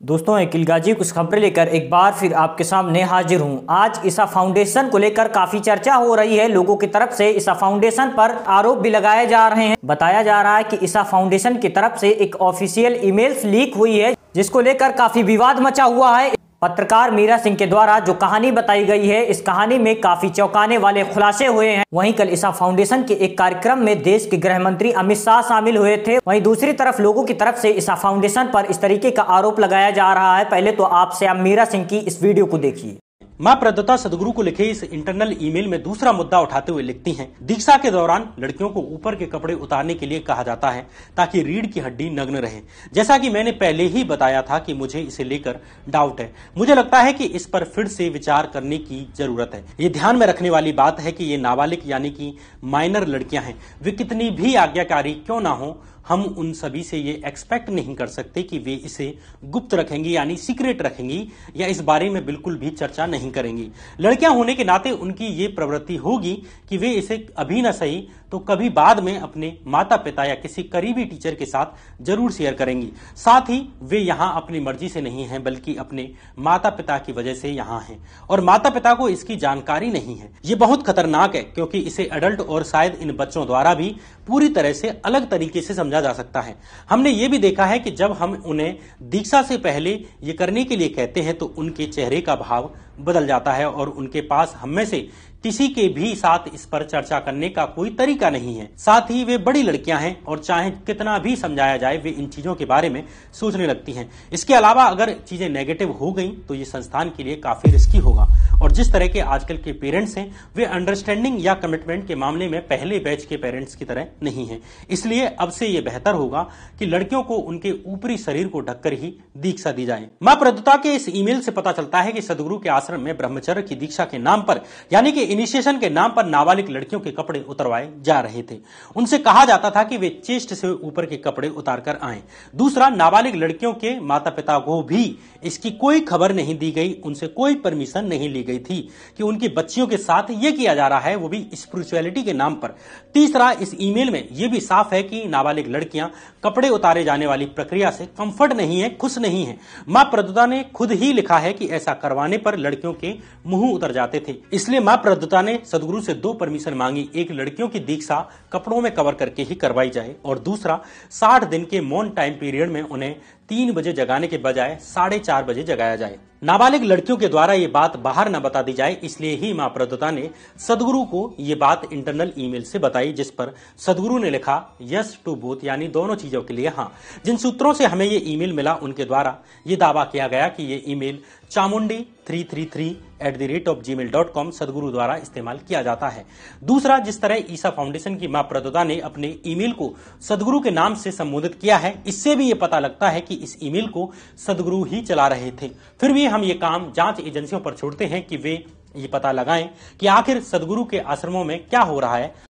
दोस्तों अकील गाजी कुछ खबरें लेकर एक बार फिर आपके सामने हाजिर हूं। आज ईसा फाउंडेशन को लेकर काफी चर्चा हो रही है। लोगों की तरफ से ईसा फाउंडेशन पर आरोप भी लगाए जा रहे हैं। बताया जा रहा है कि ईसा फाउंडेशन की तरफ से एक ऑफिशियल ईमेल लीक हुई है, जिसको लेकर काफी विवाद मचा हुआ है। पत्रकार मीरा सिंह के द्वारा जो कहानी बताई गई है, इस कहानी में काफी चौंकाने वाले खुलासे हुए हैं। वहीं कल ईसा फाउंडेशन के एक कार्यक्रम में देश के गृह मंत्री अमित शाह शामिल हुए थे। वहीं दूसरी तरफ लोगों की तरफ से ईसा फाउंडेशन पर इस तरीके का आरोप लगाया जा रहा है। पहले तो आप मीरा सिंह की इस वीडियो को देखिए। मां प्रदत्ता सदगुरु को लिखे इस इंटरनल ईमेल में दूसरा मुद्दा उठाते हुए लिखती हैं, दीक्षा के दौरान लड़कियों को ऊपर के कपड़े उतारने के लिए कहा जाता है ताकि रीढ़ की हड्डी नग्न रहे। जैसा कि मैंने पहले ही बताया था कि मुझे इसे लेकर डाउट है। मुझे लगता है कि इस पर फिर से विचार करने की जरूरत है। ये ध्यान में रखने वाली बात है कि ये नाबालिग यानी कि माइनर लड़कियां हैं। वे कितनी भी आज्ञाकारी क्यों ना हो, हम उन सभी से ये एक्सपेक्ट नहीं कर सकते कि वे इसे गुप्त रखेंगी यानी सीक्रेट रखेंगी या इस बारे में बिल्कुल भी चर्चा नहीं करेंगी। लड़कियां होने के नाते उनकी ये प्रवृत्ति होगी कि वे इसे अभी न सही तो कभी बाद में अपने माता पिता या किसी करीबी टीचर के साथ जरूर शेयर करेंगी। साथ ही वे यहाँ अपनी मर्जी से नहीं हैं, बल्कि अपने माता पिता की वजह से यहाँ हैं और माता पिता को इसकी जानकारी नहीं है। ये बहुत खतरनाक है क्योंकि इसे एडल्ट और शायद इन बच्चों द्वारा भी पूरी तरह से अलग तरीके से समझा जा सकता है। हमने ये भी देखा है कि जब हम उन्हें दीक्षा से पहले ये करने के लिए कहते हैं तो उनके चेहरे का भाव बदल जाता है और उनके पास हम में से किसी के भी साथ इस पर चर्चा करने का कोई तरीका नहीं है। साथ ही वे बड़ी लड़कियां हैं और चाहे कितना भी समझाया जाए वे इन चीजों के बारे में सोचने लगती हैं। इसके अलावा अगर चीजें नेगेटिव हो गई तो ये संस्थान के लिए काफी रिस्की होगा और जिस तरह के आजकल के पेरेंट्स हैं वे अंडरस्टैंडिंग या कमिटमेंट के मामले में पहले बैच के पेरेंट्स की तरह नहीं है। इसलिए अब से ये बेहतर होगा कि लड़कियों को उनके ऊपरी शरीर को ढककर ही दीक्षा दी जाए। मां प्रदत्ता के इस ईमेल से पता चलता है कि सदगुरु के आश्रम में ब्रह्मचर्य की दीक्षा के नाम पर यानी कि इनिशिएशन के नाम पर नाबालिग लड़कियों के कपड़े उतरवाए जा रहे थे। उनसे कहा जाता था कि वे चेस्ट से ऊपर के कपड़े उतार कर आएं। दूसरा, नाबालिग लड़कियों के माता पिता को भी इसकी कोई खबर नहीं दी गई, उनसे कोई परमिशन नहीं ली गई थी कि उनकी बच्चियों के साथ ये किया जा रहा है, वो भी स्पिरिचुअलिटी के नाम पर। तीसरा, इस ईमेल में यह भी साफ है कि नाबालिग लड़कियां कपड़े उतारे जाने वाली प्रक्रिया से कंफर्ट नहीं है, खुश नहीं है। मां प्रदत्ता ने खुद ही लिखा है कि ऐसा करवाने पर लड़कियों के मुंह उतर जाते थे। इसलिए मां प्रदत्ता ने सदगुरु से 2 परमिशन मांगी। एक, लड़कियों की दीक्षा कपड़ों में कवर करके ही करवाई जाए और दूसरा, 60 दिन के मौन टाइम पीरियड में उन्हें 3 बजे जगाने के बजाय 4:30 बजे जगाया जाए। नाबालिग लड़कियों के द्वारा ये बात बाहर न बता दी जाए, इसलिए ही मां प्रदत्ता ने सदगुरु को ये बात इंटरनल ईमेल से बताई, जिस पर सदगुरु ने लिखा यस टू बोथ यानी दोनों चीजों के लिए हाँ। जिन सूत्रों से हमें ये ईमेल मिला उनके द्वारा ये दावा किया गया कि ये ईमेल चामुंडी333@gmail.com सदगुरु द्वारा इस्तेमाल किया जाता है। दूसरा, जिस तरह ईसा फाउंडेशन की मां प्रदत्ता ने अपने ईमेल को सदगुरु के नाम से संबोधित किया है, इससे भी ये पता लगता है कि इस ईमेल को सदगुरु ही चला रहे थे। फिर भी हम ये काम जांच एजेंसियों पर छोड़ते हैं कि वे ये पता लगाएं कि आखिर सदगुरु के आश्रमों में क्या हो रहा है।